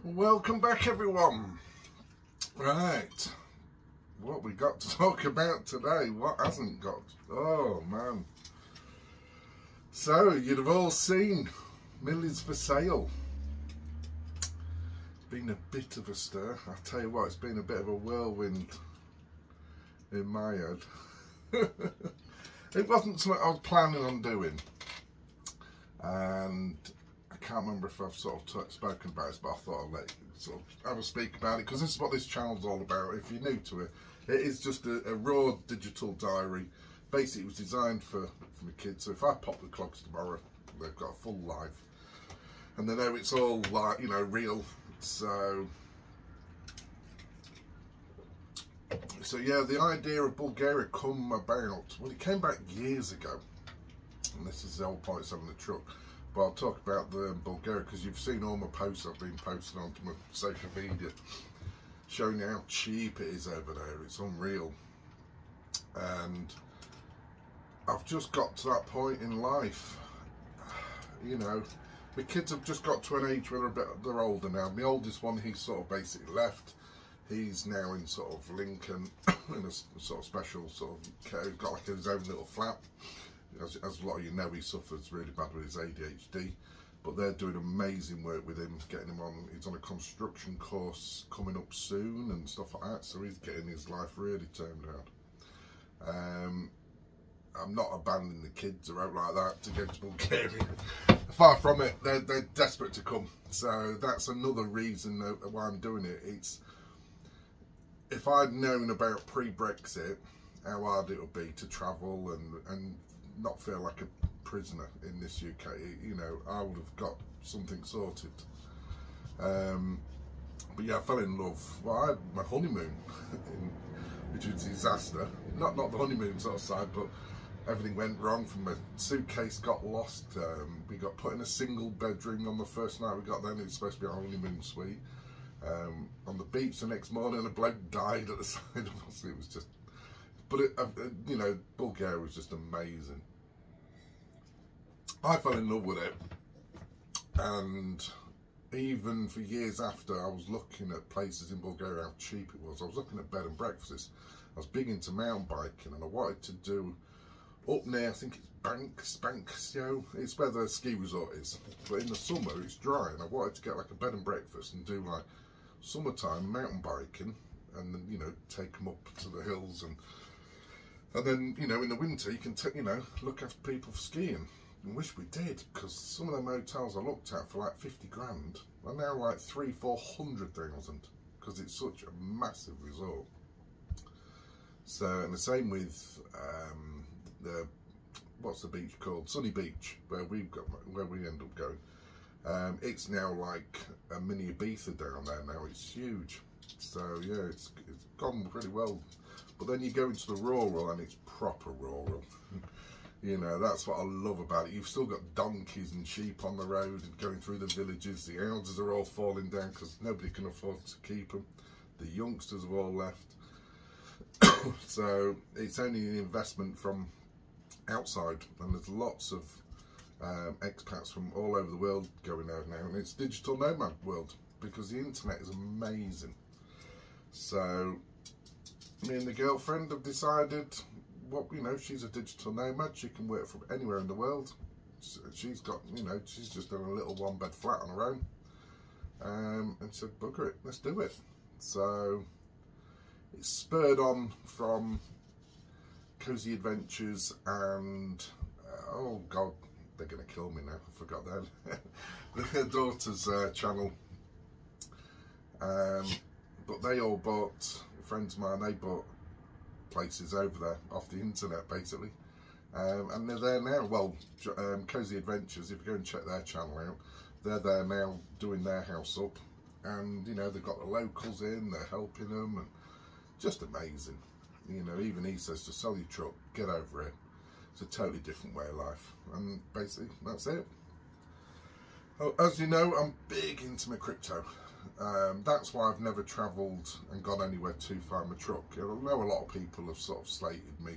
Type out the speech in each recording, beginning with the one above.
Welcome back, everyone. Right, what we got to talk about today? What hasn't got? Oh man. So you'd have all seen Millions for Sale. Been a bit of a stir. I tell you what, it's been a bit of a whirlwind in my head. It wasn't something I was planning on doing, and I can't remember if I've sort of spoken about this, but I thought I'd let you sort of have a speak about it, because this is what this channel's all about. If you're new to it, it is just a raw digital diary. Basically, it was designed for the kids, so if I pop the clogs tomorrow, they've got a full life, and they know it's all, like, you know, real. So yeah, the idea of Bulgaria come about, well, it came back years ago, and this is the whole point of selling the truck. But I'll talk about the Bulgaria, because you've seen all my posts I've been posting onto my social media, showing you how cheap it is over there. It's unreal. And I've just got to that point in life, you know, my kids have just got to an age where they're older now. My oldest one, he's sort of basically left. He's now in sort of Lincoln, in a sort of special sort of, he's got like his own little flat. As a lot of you know, he suffers really bad with his ADHD, but they're doing amazing work with him, getting him on, he's on a construction course coming up soon and stuff like that, so he's getting his life really turned around. I'm not abandoning the kids or out like that to go to Bulgaria. Far from it. They're desperate to come. So that's another reason why I'm doing it. It's, if I'd known about pre-Brexit how hard it would be to travel and not feel like a prisoner in this UK, you know, I would have got something sorted. But yeah, I fell in love. Well, I had my honeymoon, which was a disaster. Not the honeymoon sort of side, but everything went wrong. From my suitcase got lost. We got put in a single bedroom on the first night we got there, and it was supposed to be our honeymoon suite. On the beach the next morning, a bloke died at the side of us. It was just, but you know, Bulgaria was just amazing. I fell in love with it, and even for years after, I was looking at places in Bulgaria, how cheap it was. I was looking at bed and breakfasts. I was big into mountain biking, and I wanted to do up near, I think it's Banksio, it's where the ski resort is, but in the summer it's dry, and I wanted to get like a bed and breakfast and do like summertime mountain biking, and then, you know, take them up to the hills, and then, you know, in the winter you can you know, look after people for skiing. I wish we did, because some of them hotels I looked at for like 50 grand are now like 300,000-400,000, because it's such a massive resort. So, and the same with what's the beach called? Sunny Beach, where we end up going. It's now like a mini Ibiza down there now. It's huge. So yeah, it's gone pretty well. But then you go into the rural, and it's proper rural. You know, that's what I love about it. You've still got donkeys and sheep on the road and going through the villages. The houses are all falling down because nobody can afford to keep them. The youngsters have all left. So it's only an investment from outside, and there's lots of expats from all over the world going out now, and it's digital nomad world, because the internet is amazing. So me and the girlfriend have decided, well, you know, she's a digital nomad, she can work from anywhere in the world. She's got, you know, she's just done a little one-bed flat on her own, and said, bugger it, let's do it. So it's spurred on from Cozy Adventures and oh god, they're gonna kill me now, I forgot that. Their daughter's channel, but they all bought, friends of mine, they bought places over there off the internet basically, and they're there now. Well, Cozy Adventures, if you go and check their channel out, they're there now doing their house up, and you know, they've got the locals in, they're helping them, and just amazing. You know, even he says to sell your truck, get over it. It's a totally different way of life, and basically that's it. Oh, as you know, I'm big into my crypto. That's why I've never travelled and gone anywhere too far in my truck. I know a lot of people have sort of slated me,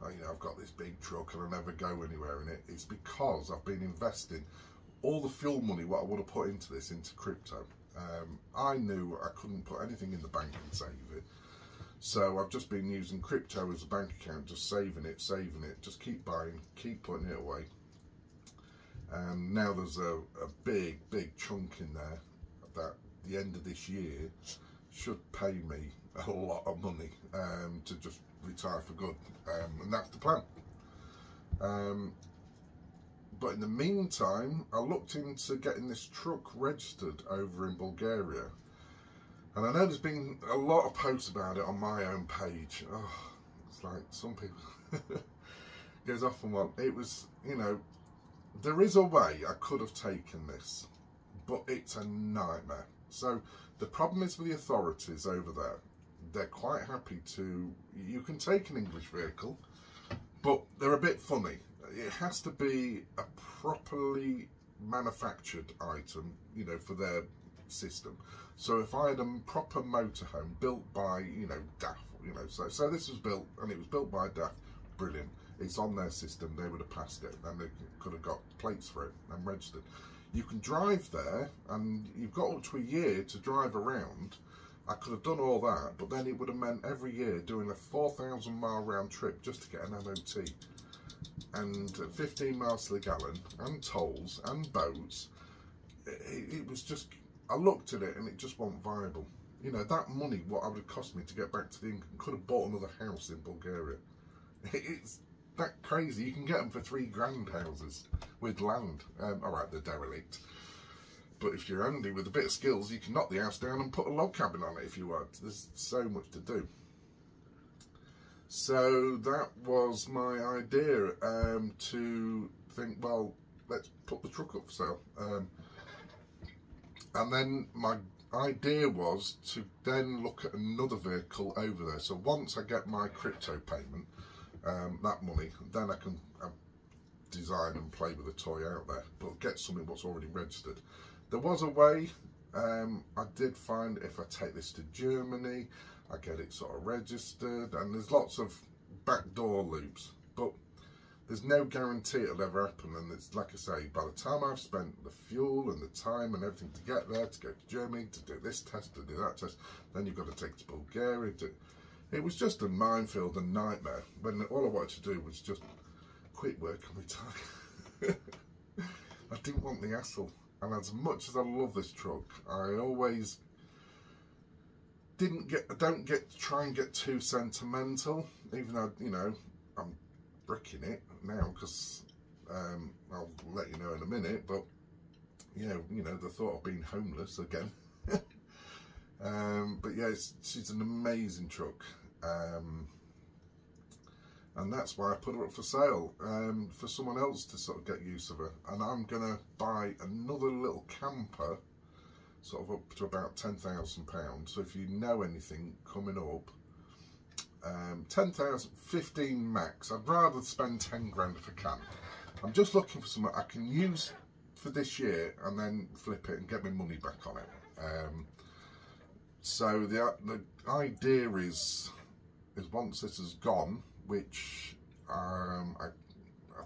oh, you know, I've got this big truck and I never go anywhere in it. It's because I've been investing all the fuel money what I would have put into this into crypto. I knew I couldn't put anything in the bank and save it. So I've just been using crypto as a bank account, just saving it, just keep buying, keep putting it away. And now there's a big chunk in there that the end of this year should pay me a lot of money to just retire for good, and that's the plan. But in the meantime, I looked into getting this truck registered over in Bulgaria, and I know there's been a lot of posts about it on my own page. Oh, it's like some people goes off on one. It was, you know, there is a way I could have taken this, but it's a nightmare. So the problem is with the authorities over there, they're quite happy to, you can take an English vehicle, but they're a bit funny. It has to be a properly manufactured item, you know, for their system. So if I had a proper motorhome built by, you know, DAF, you know, so this was built, and it was built by DAF, brilliant. It's on their system, they would have passed it, and they could have got plates for it and registered. You can drive there, and you've got up to a year to drive around. I could have done all that, but then it would have meant every year doing a 4,000 mile round trip just to get an MOT. And 15 miles to the gallon, and tolls, and boats. It was just, I looked at it and it just wasn't viable. You know, that money, what it would have cost me to get back to the England, could have bought another house in Bulgaria. It's that crazy. You can get them for £3 houses with land. Alright, they're derelict. But if you're handy with a bit of skills, you can knock the house down and put a log cabin on it if you want. There's so much to do. So that was my idea, to think, well, let's put the truck up for sale. And then my idea was to then look at another vehicle over there. So once I get my crypto payment, that money, then I can design and play with a toy out there, but get something what's already registered. There was a way. I did find if I take this to Germany, I get it sort of registered, and there's lots of backdoor loops, but there's no guarantee it'll ever happen. And it's like I say, by the time I've spent the fuel and the time and everything to get there, to go to Germany, to do this test, to do that test, then you've got to take it to Bulgaria. It was just a minefield and nightmare, when all I wanted to do was just quit work and retire. I didn't want the hassle. And as much as I love this truck, I always don't try and get too sentimental, even though, you know, I'm bricking it now, because I'll let you know in a minute, but you know the thought of being homeless again. But yeah, she's an amazing truck, and that's why I put her up for sale, for someone else to sort of get use of her. And I'm gonna buy another little camper, sort of up to about £10,000. So if you know anything coming up, 10,000, 15 max. I'd rather spend 10 grand if I can. I'm just looking for something I can use for this year and then flip it and get my money back on it. So the idea is once this is gone, which I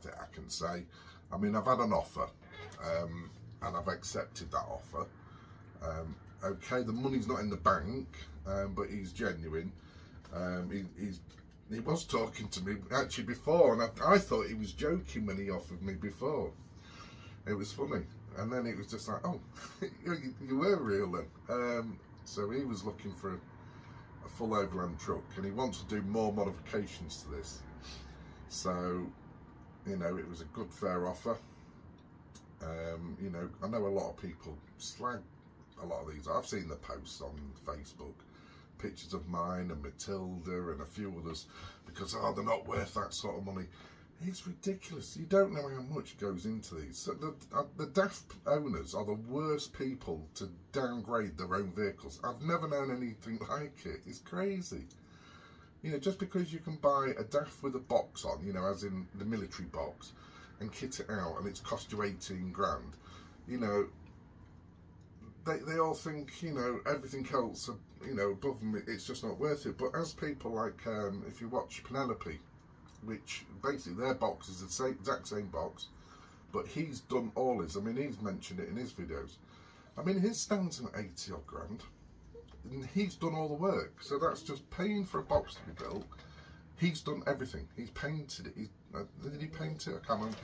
think I can say, I mean, I've had an offer, and I've accepted that offer. Okay, the money's not in the bank, but he's genuine. He was talking to me actually before, and I thought he was joking when he offered me before. It was funny, and then it was just like, oh, you were real then. So he was looking for a full overland truck, and he wants to do more modifications to this. So, you know, it was a good fair offer. You know, I know a lot of people slag a lot of these. I've seen the posts on Facebook, pictures of mine and Matilda and a few others, because they're not worth that sort of money. It's ridiculous. You don't know how much goes into these. So the DAF owners are the worst people to downgrade their own vehicles. I've never known anything like it. It's crazy. You know, just because you can buy a DAF with a box on, you know, as in the military box, and kit it out, and it's cost you 18 grand, you know, they all think, you know, everything else, you know, above them, it's just not worth it. But as people like, if you watch Penelope, which basically their box is the exact same box, but he's done all his, I mean, he's mentioned it in his videos. I mean, his stands at 80 odd grand, and he's done all the work. So that's just paying for a box to be built. He's done everything. He's painted it. Did he paint it? I can't remember.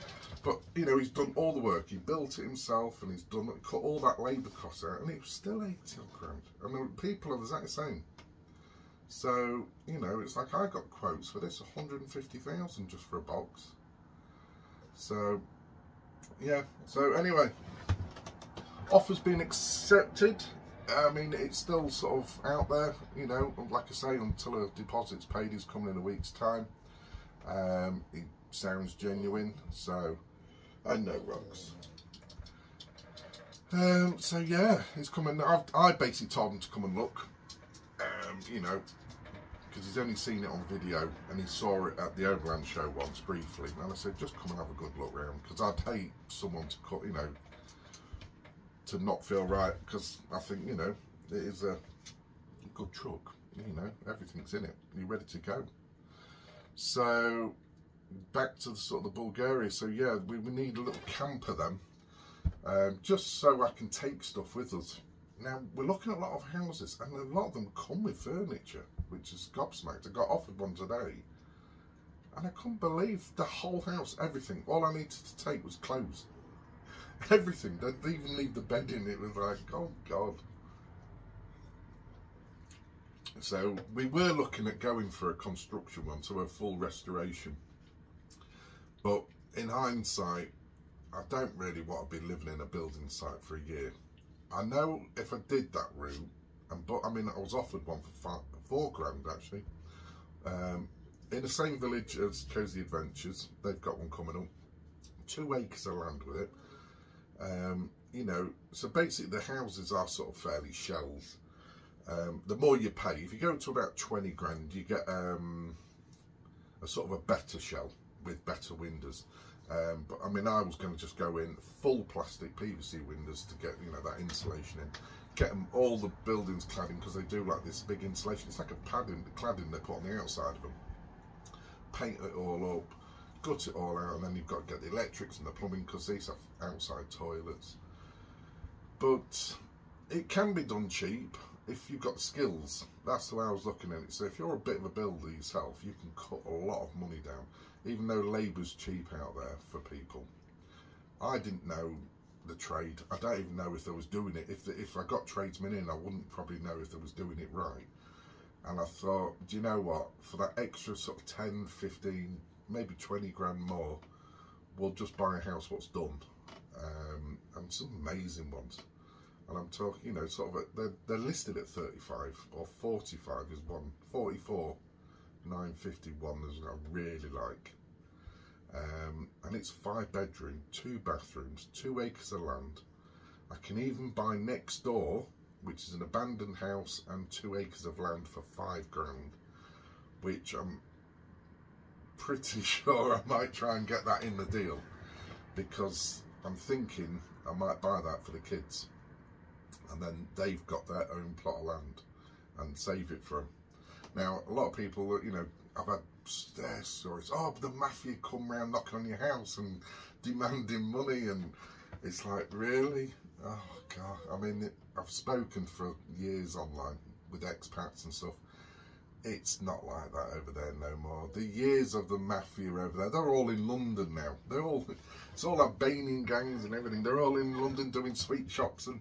But, you know, he's done all the work. He built it himself, and he's cut all that labour cost out, and it was still 80 odd grand. And the people are the exact same. So, you know, it's like I got quotes for this, 150,000 just for a box. So, yeah. So anyway, offer's been accepted. I mean, it's still sort of out there, you know, like I say, until a deposit's paid. He's coming in a week's time. He sounds genuine, so, and no rocks. So yeah, he's coming. I basically told him to come and look, you know, because he's only seen it on video, and he saw it at the Overland show once briefly, and I said, just come and have a good look round, because I'd hate someone to cut, you know, to not feel right, because I think, you know, it is a good truck, you know, everything's in it, you're ready to go. So back to the sort of the Bulgaria. So yeah, we need a little camper then, just so I can take stuff with us. Now we're looking at a lot of houses, and a lot of them come with furniture, which is gobsmacked. I got offered one today, and I couldn't believe the whole house, everything. All I needed to take was clothes. Everything. They'd even leave the bed in. It was like, oh God. So we were looking at going for a construction one, so a full restoration. But in hindsight, I don't really want to be living in a building site for a year. I know if I did that route, but I mean, I was offered one for £4 grand actually. In the same village as Cozy Adventures, they've got one coming up. 2 acres of land with it. You know, so basically the houses are sort of fairly shells. The more you pay, if you go to about 20 grand, you get a sort of a better shell with better windows. But I mean, I was going to just go in full plastic PVC windows to get, you know, that insulation in. Get them all the buildings cladding, because they do like this big insulation. It's like a cladding they put on the outside of them. Paint it all up, gut it all out, and then you've got to get the electrics and the plumbing, because these have outside toilets. But it can be done cheap if you've got skills. That's the way I was looking at it. So if you're a bit of a builder yourself, you can cut a lot of money down, even though labour's cheap out there for people. I didn't know the trade. I don't even know if they was doing it. If I got tradesmen in, I wouldn't probably know if they was doing it right. And I thought, do you know what, for that extra sort of 10, 15, maybe 20 grand more, we'll just buy a house what's done. And some amazing ones. And I'm talking, you know, sort of, they're listed at 35 or 45 is one. 44, 951 is what I really like. And it's 5 bedroom, 2 bathrooms, 2 acres of land. I can even buy next door, which is an abandoned house and 2 acres of land for 5 grand, which I'm pretty sure I might try and get that in the deal, because I'm thinking I might buy that for the kids, and then they've got their own plot of land and save it for them. Now, a lot of people, you know, I've had stories, oh, the mafia come round knocking on your house and demanding money, and it's like, really? Oh God. I mean, I've spoken for years online with expats and stuff. It's not like that over there no more. The years of the mafia over there, they're all in London now. It's all Albanian gangs and everything. They're all in London doing sweet shops, and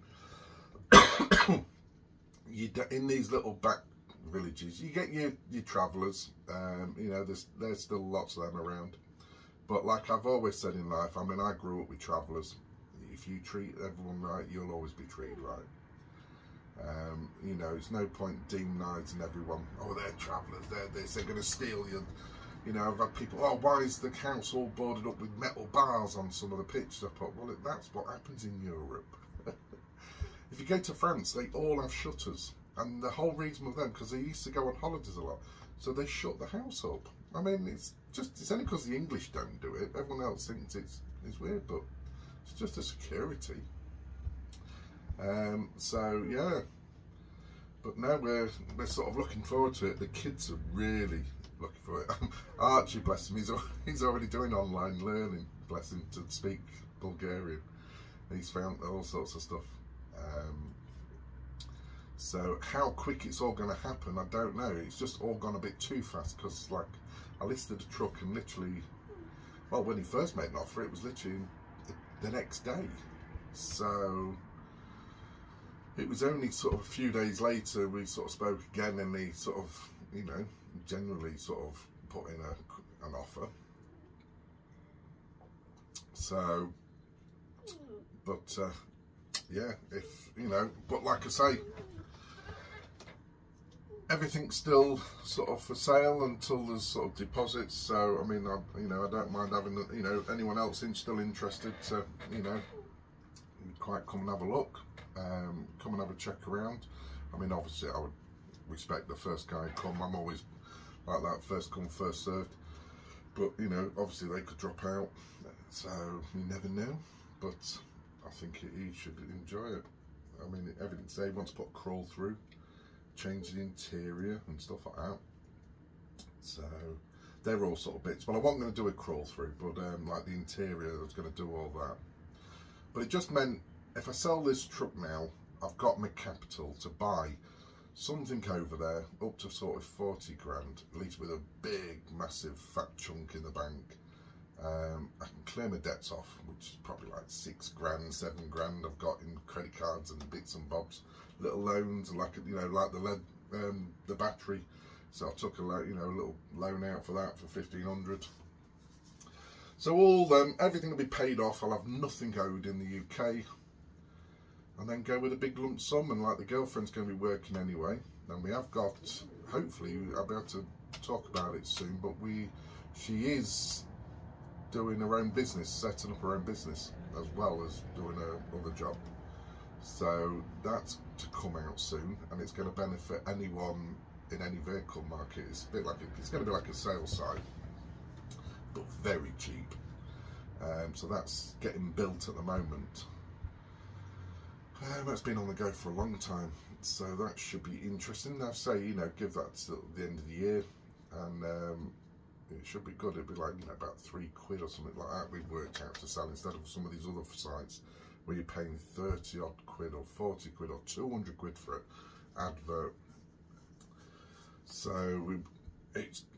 in these little back villages, you get your travellers. You know, there's still lots of them around. But like I've always said in life, I mean, I grew up with travellers. If you treat everyone right, you'll always be treated right. You know, it's no point demonising everyone. Oh, they're travellers, they're this, they're going to steal you. You know, I've had people, oh, why is the house all boarded up with metal bars on some of the pitches? I thought, well, that's what happens in Europe. If you go to France, they all have shutters. And the whole reason of them, because they used to go on holidays a lot, so they shut the house up. I mean, it's only because the English don't do it. Everyone else thinks it's weird, but it's just a security. So yeah, but now we're sort of looking forward to it. The kids are really looking for it. Archie, bless him, he's already doing online learning, bless him, to speak Bulgarian. He's found all sorts of stuff. So how quick it's all going to happen, I don't know. It's just all gone a bit too fast, because like I listed a truck and literally, well, when he first made an offer, it was literally the next day. So it was only sort of a few days later we sort of spoke again, and he sort of, you know, generally sort of put in an offer. So, but yeah, if, you know, but like I say, everything's still sort of for sale until there's sort of deposits. So I mean, you know, I don't mind having, you know, anyone else still interested to, you know, quite come and have a look, come and have a check around. I mean, obviously I would respect the first guy come. I'm always like that, first come first served, but you know, obviously they could drop out, so you never know. But I think he should enjoy it. I mean, everything say he wants to put a crawl through, change the interior and stuff like that. So they're all sort of bits. Well, I wasn't going to do a crawl through, but like the interior, I was going to do all that. But it just meant if I sell this truck now, I've got my capital to buy something over there up to sort of 40 grand, at least with a big, massive, fat chunk in the bank. I can clear my debts off, which is probably like 6 grand, 7 grand I've got in credit cards and bits and bobs, little loans, like, you know, like the lead, the battery. So I took a little loan out for that for 1,500. So all them, everything will be paid off. I'll have nothing owed in the UK, and then go with a big lump sum. And like the girlfriend's going to be working anyway, and we have got, hopefully I'll be able to talk about it soon, but she is doing her own business, setting up her own business as well as doing her other job. So that's to come out soon, and it's going to benefit anyone in any vehicle market. It's a bit like it's going to be like a sales site, but very cheap. So that's getting built at the moment. That's been on the go for a long time, so that should be interesting. Now, say, you know, give that to the end of the year, and it should be good. It'd be like, you know, about £3 or something like that we've worked out to sell, instead of some of these other sites where you're paying 30 odd quid or 40 quid or 200 quid for an advert. So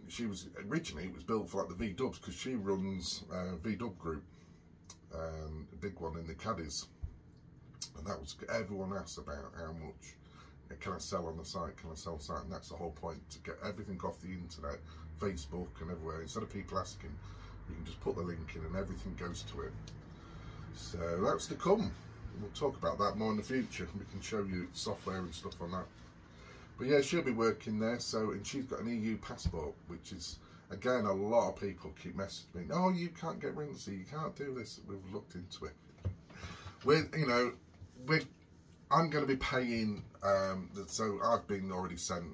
she was originally, it was built for like the V-Dubs, because she runs V-Dub Group, a big one in the Caddies, and that was, everyone asked about how much can I sell on the site, can I sell on the site, and that's the whole point, to get everything off the internet, Facebook and everywhere. Instead of people asking, you can just put the link in and everything goes to it. So that's to come. We'll talk about that more in the future. We can show you software and stuff on that. But yeah, she'll be working there. So, and she's got an EU passport, which is, again, a lot of people keep messaging me, oh, you can't get residency, you can't do this. We've looked into it. I'm going to be paying, so I've been already sent,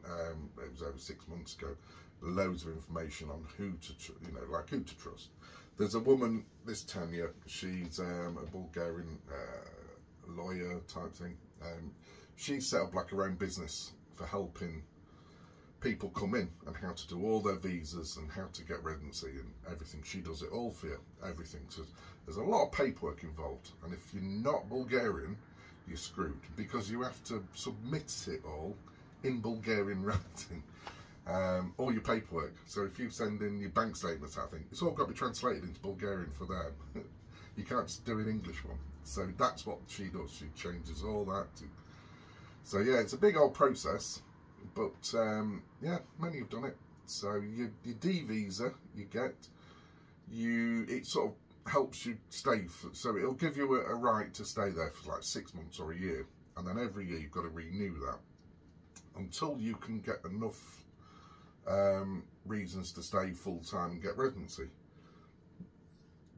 it was over 6 months ago, loads of information on who to trust. There's a woman, this Tanya, she's a Bulgarian lawyer type thing. She set up like her own business for helping people come in and how to do all their visas and how to get residency and everything. She does it all for you, everything. So there's a lot of paperwork involved, and if you're not Bulgarian, you're screwed, because you have to submit it all in Bulgarian writing, all your paperwork. So if you send in your bank statements, I think it's all got to be translated into Bulgarian for them. You can't just do an English one. So that's what she does. She changes all that. So yeah, it's a big old process, but yeah, many have done it. So your D visa you get, it sort of helps you stay, so it'll give you a right to stay there for like 6 months or a year, and then every year you've got to renew that until you can get enough reasons to stay full time and get residency.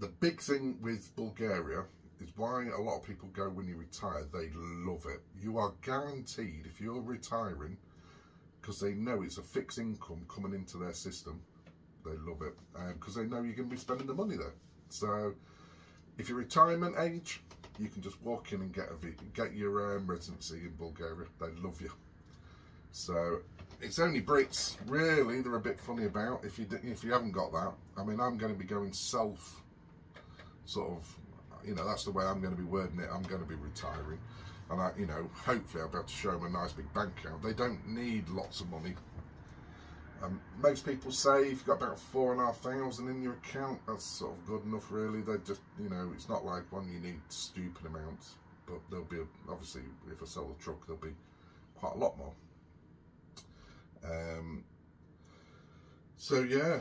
The big thing with Bulgaria is why a lot of people go when you retire, they love it. You are guaranteed, if you're retiring, because they know it's a fixed income coming into their system, they love it, because they know you're going to be spending the money there. So if you're retirement age, you can just walk in and get your residency in Bulgaria. They love you. So it's only Brits, really, they're a bit funny about if you haven't got that. I mean, I'm going to be going self, sort of, you know, that's the way I'm going to be wording it. I'm going to be retiring. and you know, hopefully I'll be able to show them a nice big bank account. They don't need lots of money. Most people say if you've got about 4,500 in your account, that's sort of good enough, really. They just, you know, it's not like one you need stupid amounts, but there'll be, obviously, if I sell the truck, there'll be quite a lot more. So yeah,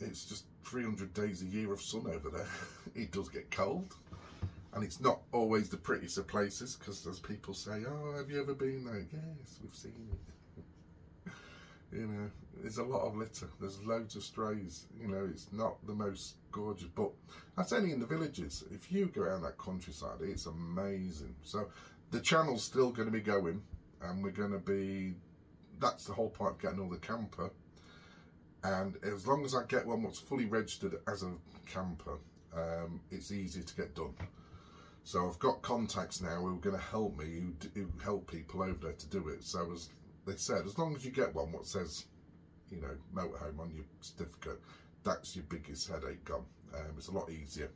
it's just 300 days a year of sun over there. It does get cold, and it's not always the prettiest of places, because as people say, oh, have you ever been there? Yes, we've seen it. You know, there's a lot of litter, there's loads of strays, you know, it's not the most gorgeous, but that's only in the villages. If you go around that countryside, it's amazing. So the channel's still going to be going, and we're going to be, that's the whole point of getting all the camper. And as long as I get one that's fully registered as a camper, it's easy to get done. So I've got contacts now who are going to help me, who help people over there to do it. So as they said, as long as you get one what says, you know, motorhome on your certificate, that's your biggest headache gone. It's a lot easier.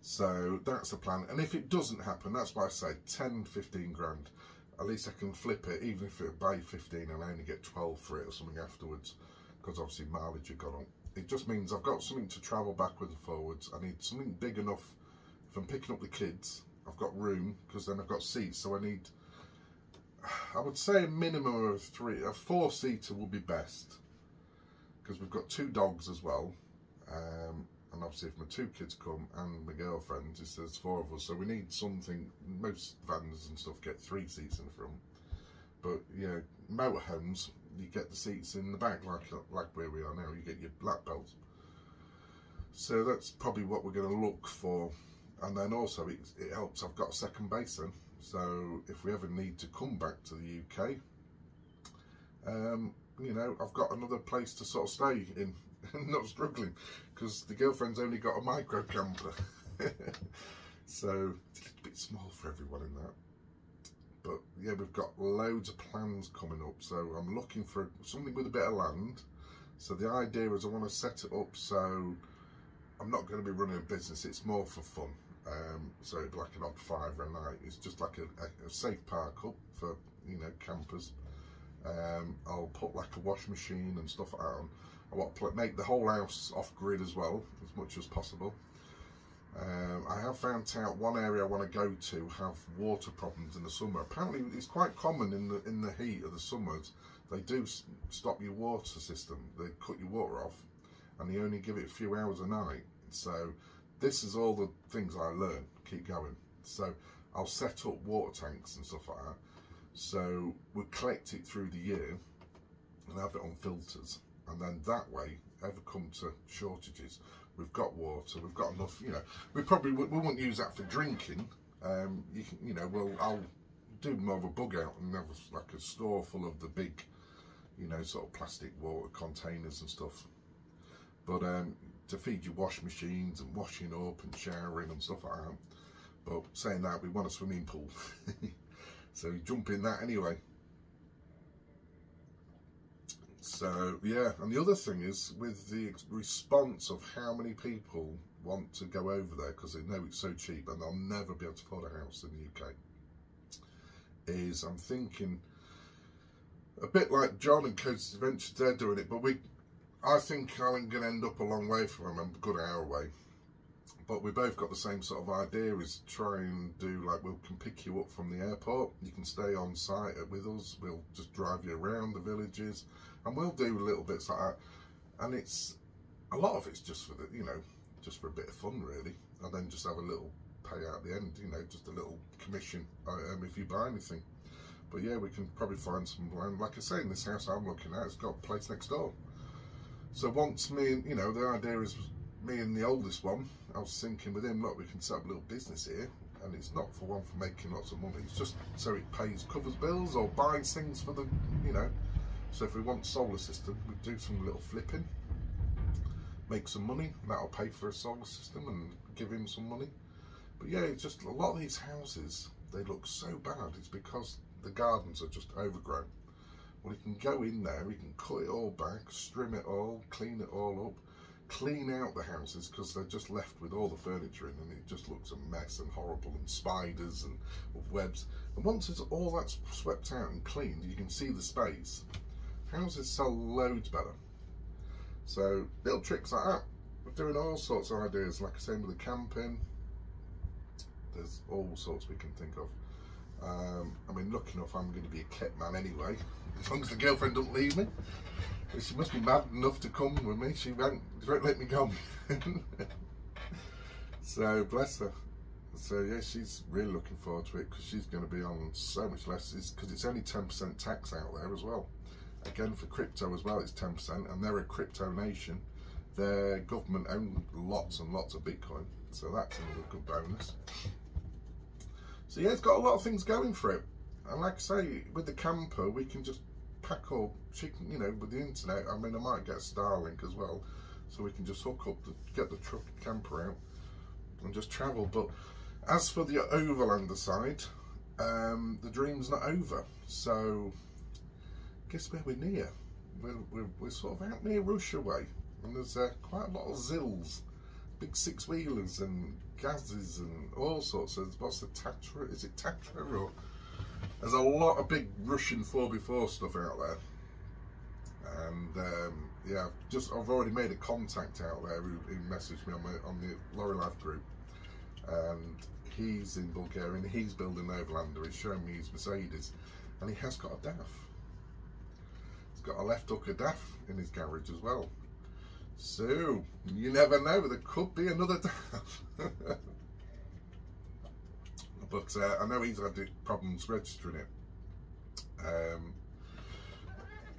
So that's the plan. And if it doesn't happen, that's why I say 10, 15 grand. At least I can flip it, even if it buy 15 and I only get 12 for it or something afterwards, because obviously mileage has gone up. It just means I've got something to travel backwards and forwards. I need something big enough. If I'm picking up the kids, I've got room, because then I've got seats, so I need, I would say a minimum of 3, a 4-seater would be best, because we've got 2 dogs as well, and obviously if my 2 kids come and my girlfriend, there's 4 of us, so we need something. Most vans and stuff get 3 seats in the front, but yeah, motorhomes, you get the seats in the back, like where we are now. You get your black belts. So that's probably what we're going to look for. And then also it helps, I've got a second base then. So if we ever need to come back to the UK, you know, I've got another place to sort of stay in, not struggling, because the girlfriend's only got a micro camper. So it's a little bit small for everyone in that. But yeah, we've got loads of plans coming up. So I'm looking for something with a bit of land. So the idea is I want to set it up so I'm not going to be running a business, it's more for fun. So it'd be like an odd £5 a night. It's just like a safe park up for, you know, campers. I'll put like a wash machine and stuff like that on. I want to make the whole house off grid as well, as much as possible. I have found out one area I want to go to have water problems in the summer. Apparently it's quite common in the heat of the summers. They do stop your water system. They cut your water off, and they only give it a few hours a night. So this is all the things I learn, keep going. So I'll set up water tanks and stuff like that. So we'll collect it through the year and have it on filters. And then that way, ever come to shortages, we've got water, we've got enough, you know. We won't use that for drinking. You know, I'll do more of a bug out and have like a store full of the big, you know, sort of plastic water containers and stuff. But to feed your wash machines and washing up and showering and stuff like that. But saying that, we want a swimming pool. So you jump in that anyway. So yeah, and the other thing is with the response of how many people want to go over there because they know it's so cheap and they'll never be able to afford a house in the UK, is I'm thinking a bit like John and Coates Adventures, they're doing it, but I think I'm going to end up a long way from them, a good hour away. But we both got the same sort of idea, is try and do like, we can pick you up from the airport, you can stay on site with us, we'll just drive you around the villages, and we'll do little bits like that. And it's, a lot of it's just for the, you know, just for a bit of fun really, and then just have a little payout at the end, you know, just a little commission if you buy anything. But yeah, we can probably find some land. Like I say, in this house I'm looking at, it's got a place next door. So once me and, you know, the idea is me and the oldest one, I was thinking with him, look, we can set up a little business here, and it's not for one for making lots of money, it's just so it covers bills or buys things for the, you know. So if we want solar system, we do some little flipping, make some money, that'll pay for a solar system and give him some money. But yeah, it's just a lot of these houses, they look so bad, it's because the gardens are just overgrown. Well, you can go in there, you can cut it all back, trim it all, clean it all up. clean out the houses because they're just left with all the furniture in, and it just looks a mess and horrible, and spiders and webs. And once it's all that's swept out and cleaned, you can see the space. Houses sell loads better. So little tricks like that. We're doing all sorts of ideas, like I say, with the camping. There's all sorts we can think of. I mean, lucky enough, I'm going to be a kept man anyway, as long as the girlfriend doesn't leave me. She must be mad enough to come with me. She won't let me go. So bless her. So yeah, she's really looking forward to it, because she's going to be on so much less, because it's only 10% tax out there as well. Again, for crypto as well, it's 10%, and they're a crypto nation. Their government own lots and lots of Bitcoin, so that's another good bonus. So yeah, it's got a lot of things going for it. And like I say, with the camper, we can just pack up, she can, you know, with the internet, I mean, I might get Starlink as well, so we can just hook up, get the truck and camper out and just travel. But as for the overlander side, the dream's not over. So guess where we're near? We're sort of out near Russia way, and there's quite a lot of Zills, big 6-wheelers and Gazes and all sorts of, what's the Tatra, is it Tatra, or there's a lot of big Russian 4x4 stuff out there. And yeah, I've already made a contact out there who messaged me on the Lorry Life group, and he's in Bulgaria and he's building an overlander. He's showing me his Mercedes, and he has got a DAF. He's got a left hooker DAF in his garage as well. So you never know, there could be another DAF. But I know he's had problems registering it.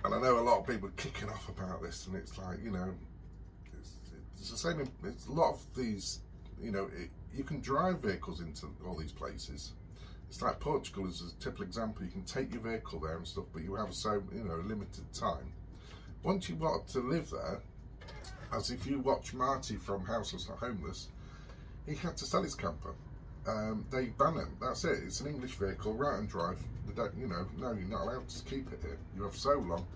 And I know a lot of people are kicking off about this, and it's like, you know, it's the same. It's a lot of these, you know, you can drive vehicles into all these places. It's like Portugal is a typical example. You can take your vehicle there and stuff, but you have so, you know, limited time. Once you want to live there, as if you watch Marty from Houseless Not Homeless, he had to sell his camper. They ban it. That's it. It's an English vehicle, right and drive. They don't, you know, no, you're not allowed to keep it here. You have so long.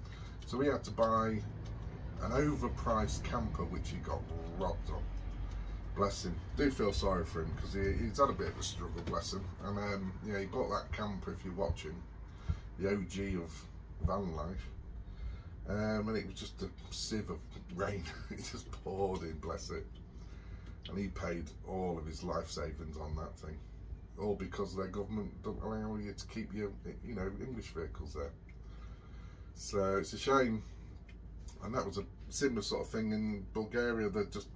So we had to buy an overpriced camper, which he got robbed on. Bless him. Do feel sorry for him, because he's had a bit of a struggle, bless him. And yeah, he bought that camper, if you're watching, the OG of van life. And it was just a sieve of rain. It just poured in, bless it. And he paid all of his life savings on that thing, all because their government don't allow you to keep your, you know, English vehicles there. So it's a shame. And that was a similar sort of thing in Bulgaria. They're just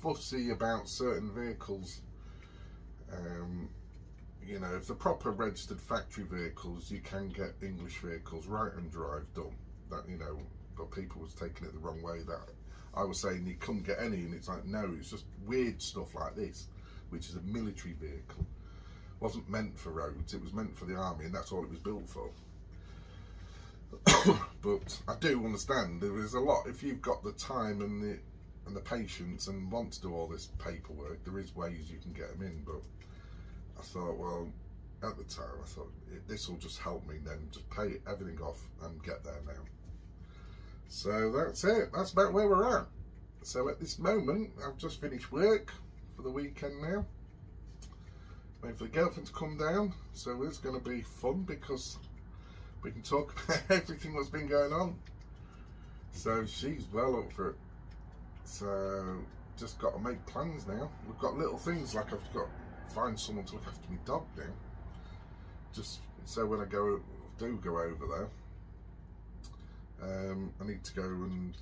fussy about certain vehicles. You know, if the proper registered factory vehicles, you can get English vehicles right and drive done. That, you know, but people was taking it the wrong way. That I was saying you couldn't get any, and it's like, no, it's just weird stuff like this, which is a military vehicle. It wasn't meant for roads, it was meant for the army, and that's all it was built for. But I do understand there is a lot, if you've got the time and the patience and want to do all this paperwork, there is ways you can get them in. But I thought, well, at the time I thought this will just help me then just pay everything off and get there now. So that's it. That's about where we're at. So at this moment, I've just finished work for the weekend now. Waiting for the girlfriend to come down. So it's going to be fun, because we can talk about everything that's been going on. So she's well up for it. So just got to make plans now. We've got little things, like I've got to find someone to look after my dog now. Just so when I do go over there, I need to go, and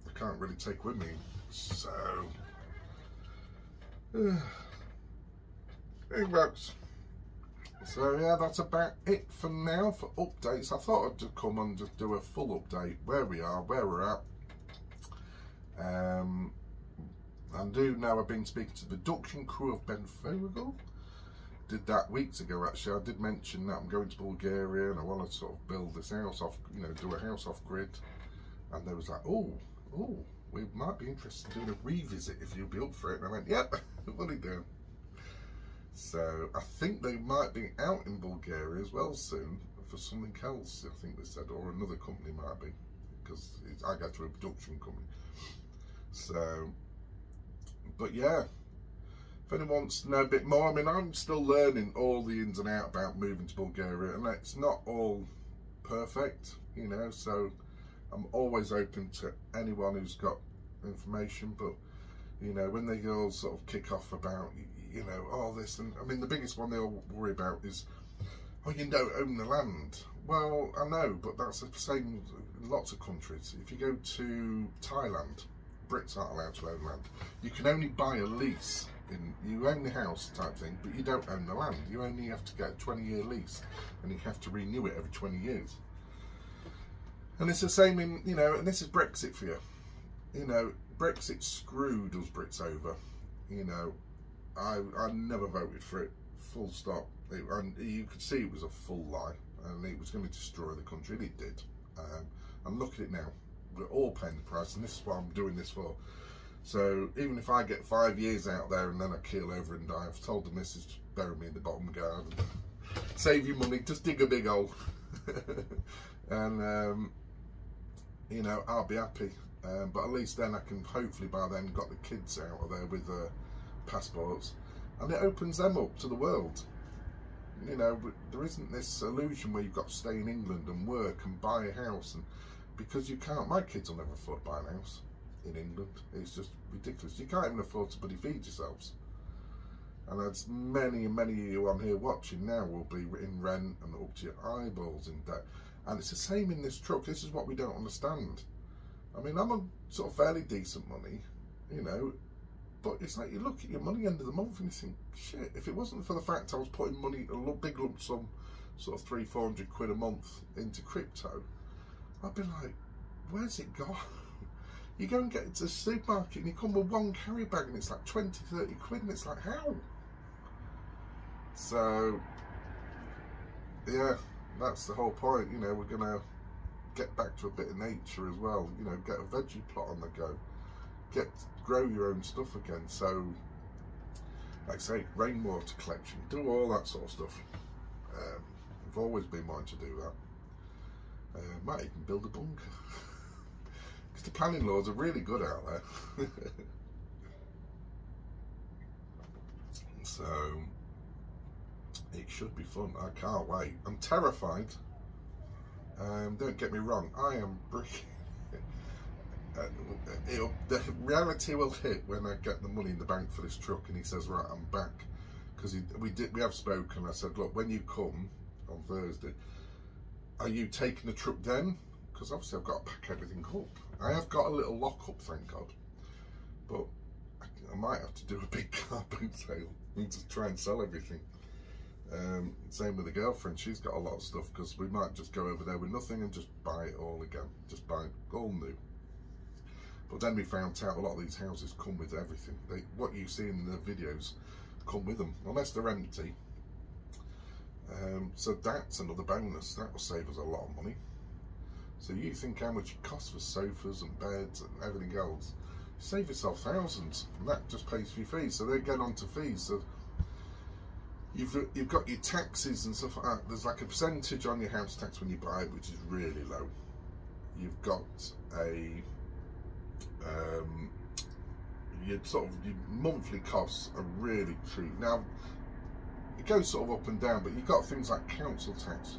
I can't really take with me, so it works. So yeah, that's about it for now for updates. I thought I'd just come and just do a full update where we are, where we're at. I do know I've been speaking to the production crew of Benfogle. Did that weeks ago actually. I did mention that I'm going to Bulgaria and I want to sort of build this house off, you know, do a house off grid. And they was like, oh, we might be interested in doing a revisit if you'll be up for it. And I went, yep, what are you doing? So I think they might be out in Bulgaria as well soon for something else, I think they said, or another company might be, because I go to a production company. So But yeah, if anyone wants to know a bit more, I mean, I'm still learning all the ins and outs about moving to Bulgaria, and it's not all perfect, you know, so I'm always open to anyone who's got information. But, you know, when they all sort of kick off about, you know, all this, and I mean, the biggest one they all worry about is, oh, you don't own the land. Well, I know, but that's the same in lots of countries. If you go to Thailand, Brits aren't allowed to own land. You can only buy a lease. You own the house type thing, but you don't own the land. You only have to get a 20-year lease, and you have to renew it every 20 years. And it's the same in, you know, and this is Brexit for you. You know, Brexit screwed us Brits over. You know, I never voted for it, full stop. And you could see it was a full lie, and it was going to destroy the country, and it did. And look at it now. We're all paying the price, and this is what I'm doing this for. So even if I get 5 years out there and then I keel over and die, I've told the missus to bury me in the bottom garden. Save your money, just dig a big hole. And, you know, I'll be happy. But at least then I can hopefully by then got the kids out of there with passports. And it opens them up to the world. You know, there isn't this illusion where you've got to stay in England and work and buy a house, and because you can't. My kids will never afford to buy a house in England. It's just ridiculous. You can't even afford to bloody feed yourselves. And as many and many of you on here watching now will be in rent and up to your eyeballs in debt. And it's the same in this truck. This is what we don't understand. I mean, I'm on sort of fairly decent money, you know, but it's like you look at your money end of the month and you think, shit, if it wasn't for the fact I was putting money, a big lump sum, sort of 300-400 quid a month into crypto, I'd be like, where's it gone? You go and get into the supermarket and you come with one carry bag and it's like 20-30 quid, and it's like, how? So, yeah, that's the whole point. You know, we're going to get back to a bit of nature as well. You know, get a veggie plot on the go. Grow your own stuff again. So, like I say, rainwater collection, do all that sort of stuff. I've always been wanting to do that. Might even build a bunker. Because the planning laws are really good out there. So, it should be fun. I can't wait. I'm terrified. Don't get me wrong, I am bricking. The reality will hit when I get the money in the bank for this truck, and he says, right, I'm back. Because we have spoken. I said, look, when you come on Thursday, are you taking the truck then? Because obviously I've got to pack everything up. I have got a little lock up, thank God, but I might have to do a big car boot sale and just try and sell everything. Same with the girlfriend, she's got a lot of stuff, because we might just go over there with nothing and just buy it all again, just buy it all new. But then we found out a lot of these houses come with everything. What you see in the videos come with them, unless they're empty. So that's another bonus. That will save us a lot of money. So you think how much it costs for sofas and beds and everything else. Save yourself thousands, and that just pays for your fees. So they get on to fees. So you've got your taxes and stuff like that. There's like a percentage on your house tax when you buy it, which is really low. You've got a your monthly costs are really cheap. Now it goes sort of up and down, but you've got things like council tax,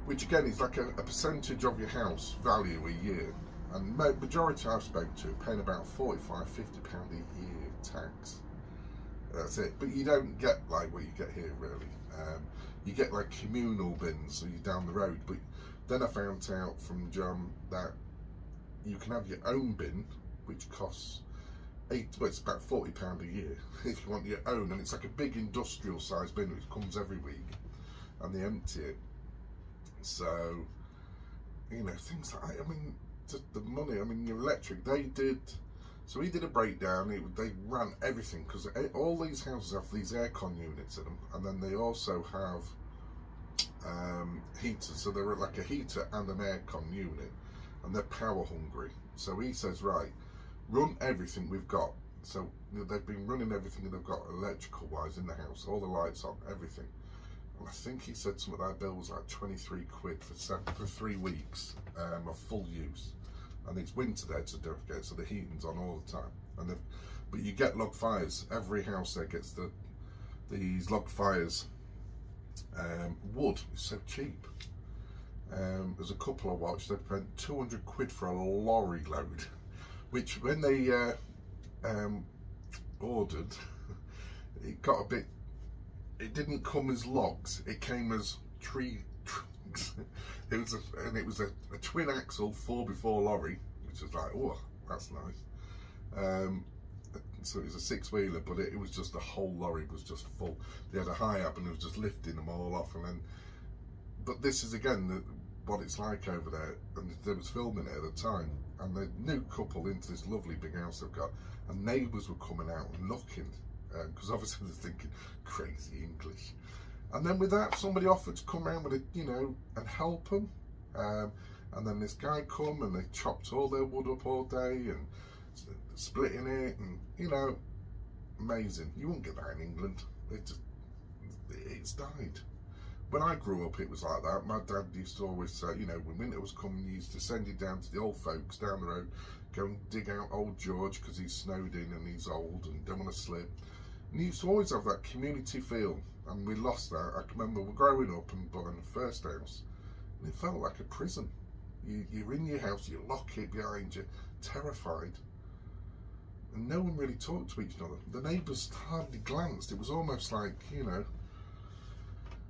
which again is like a percentage of your house value a year, and majority I've spoken to are paying about £45–50 a year tax. That's it. But you don't get like what you get here really. You get like communal bins, so you're down the road. But then I found out from John that you can have your own bin, which costs it's about £40 a year if you want your own, and it's like a big industrial size bin which comes every week, and they empty it. So, you know, things like that. I mean, just the money. I mean, your electric, we did a breakdown. They ran everything, because all these houses have these aircon units in them, and then they also have heaters. So they're like a heater and an aircon unit, and they're power hungry. So he says, right, run everything we've got. So they've been running everything they've got electrical wise in the house, all the lights on, everything. And I think he said something like that bill was like 23 quid for 3 weeks of full use. And it's winter there, so don't forget, so the heating's on all the time. And but you get log fires. Every house there gets these log fires. Wood is so cheap. There's a couple I watched, they spent 200 quid for a lorry load, which when they ordered, it got a bit, it didn't come as logs, it came as tree trunks. It was a twin axle 4x4 lorry, which was like, oh, that's nice. So it was a 6-wheeler, but it was just, the whole lorry was just full. They had a high up and it was just lifting them all off. And then, but this is again what it's like over there. And there was filming it at the time, and the new couple into this lovely big house they've got, and neighbours were coming out and looking, because obviously they're thinking crazy English. And then with that, somebody offered to come around with it, you know, and help them. And then this guy come and they chopped all their wood up all day and splitting it, and you know, amazing. You wouldn't get that in England. It's died. When I grew up, it was like that. My dad used to always say, you know, when winter was coming, he used to send it down to the old folks down the road, go and dig out old George because he's snowed in and he's old and don't want to slip. And he used to always have that community feel, and we lost that. I can remember growing up and buying the first house, and it felt like a prison. You're in your house, you lock it behind you, terrified. And no one really talked to each other. The neighbours hardly glanced. It was almost like, you know,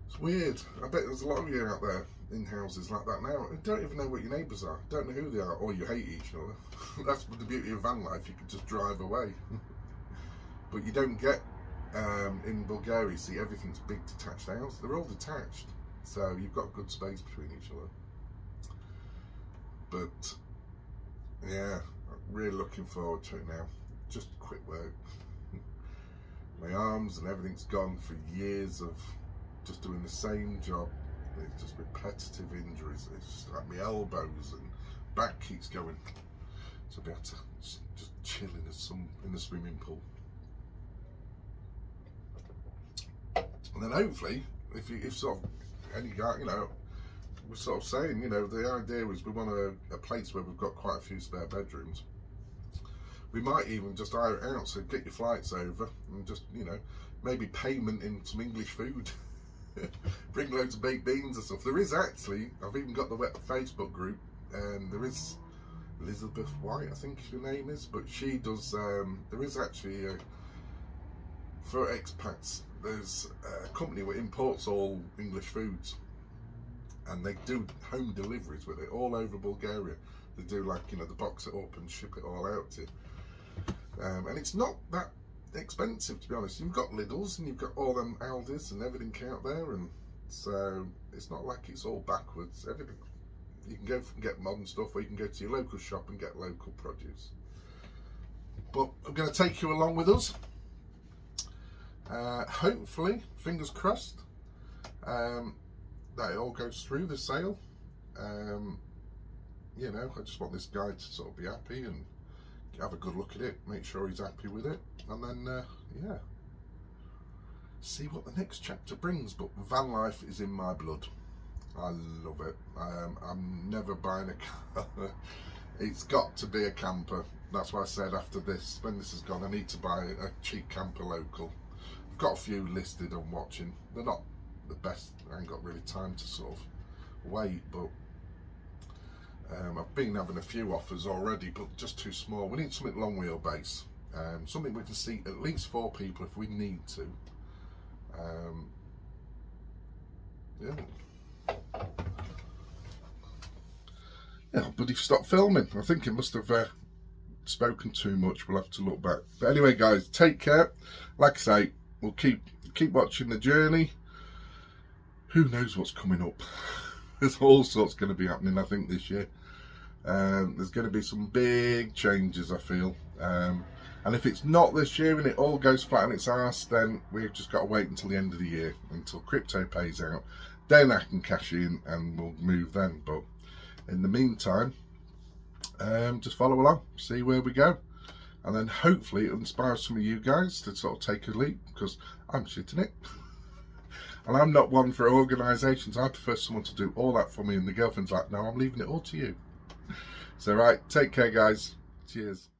it's weird. I bet there's a lot of you out there in houses like that now. You don't even know what your neighbours are. Don't know who they are, or you hate each other. That's the beauty of van life. You can just drive away. But you don't get, in Bulgaria, you see everything's big detached houses. They're all detached. So you've got good space between each other. But, yeah, I'm really looking forward to it now. Just quit work. My arms and everything's gone for years of just doing the same job. It's just repetitive injuries. It's just like my elbows and back keeps going. So I'll be able to just chill in the swimming pool. And then hopefully, if sort of any guy, you know, we're sort of saying, you know, the idea is we want a place where we've got quite a few spare bedrooms. We might even just hire it out, so get your flights over and just, you know, maybe payment in some English food. Bring loads of baked beans and stuff. There is actually, I've even got the Facebook group, and there is Elizabeth White, I think her name is, but she does, there is actually, for expats, there's a company that imports all English foods, and they do home deliveries with it all over Bulgaria. They do, like, you know, they box it up and ship it all out to you. And it's not that expensive, to be honest. You've got Lidl's and you've got all them Aldi's and everything out there, and so it's not like it's all backwards. Everything, you can go and get modern stuff, or you can go to your local shop and get local produce. But I'm going to take you along with us. Hopefully, fingers crossed, that it all goes through the sale. You know, I just want this guy to sort of be happy and have a good look at it, make sure he's happy with it, and then yeah, see what the next chapter brings. But van life is in my blood. I love it. I'm never buying a car. It's got to be a camper. That's why I said after this, when this is gone, I need to buy a cheap camper local. I've got a few listed I'm watching. They're not the best. I ain't got really time to sort of wait, but I've been having a few offers already, but just too small. We need something long wheelbase, something we can seat at least 4 people if we need to. Yeah. Yeah, but if stopped filming, I think it must have spoken too much. We'll have to look back. But anyway, guys, take care. Like I say, we'll keep watching the journey. Who knows what's coming up? There's all sorts going to be happening, I think, this year. There's going to be some big changes, I feel. And if it's not this year and it all goes flat on its arse, then we've just got to wait until the end of the year, until crypto pays out. Then I can cash in and we'll move then. But in the meantime, just follow along, see where we go. And then hopefully it inspires some of you guys to sort of take a leap, because I'm shitting it. And I'm not one for organisations. I prefer someone to do all that for me, and the girlfriend's like, no, I'm leaving it all to you. So right, take care, guys. Cheers.